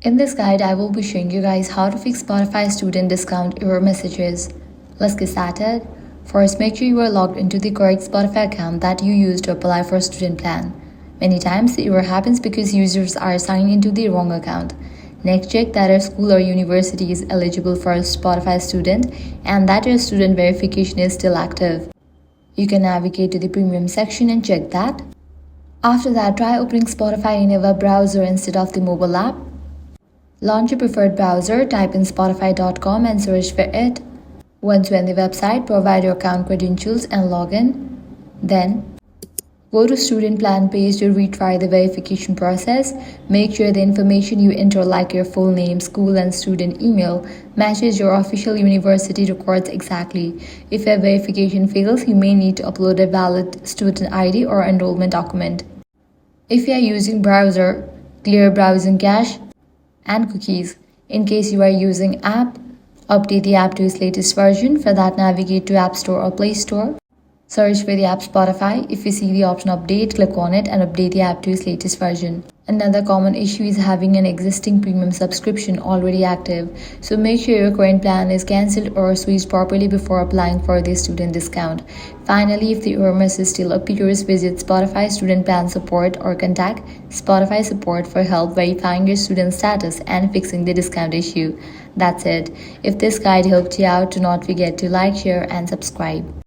In this guide, I will be showing you guys how to fix Spotify student discount error messages. Let's get started. First, make sure you are logged into the correct Spotify account that you used to apply for a student plan. Many times, the error happens because users are signed into the wrong account. Next, check that your school or university is eligible for a Spotify student and that your student verification is still active. You can navigate to the premium section and check that. After that, try opening Spotify in a web browser instead of the mobile app. Launch your preferred browser, type in spotify.com and search for it. Once you're on the website, provide your account credentials and log in. Then, go to student plan page to retry the verification process. Make sure the information you enter, like your full name, school and student email, matches your official university records exactly. If your verification fails, you may need to upload a valid student ID or enrollment document. If you are using browser, clear browsing cache and cookies. In case you are using app, update the app to its latest version. For that, navigate to App Store or Play Store. Search for the app Spotify. If you see the option update, click on it and update the app to its latest version. Another common issue is having an existing premium subscription already active. So make sure your current plan is cancelled or switched properly before applying for the student discount. Finally, if the error message still appears, visit Spotify Student Plan Support or contact Spotify Support for help verifying your student status and fixing the discount issue. That's it. If this guide helped you out, do not forget to like, share and subscribe.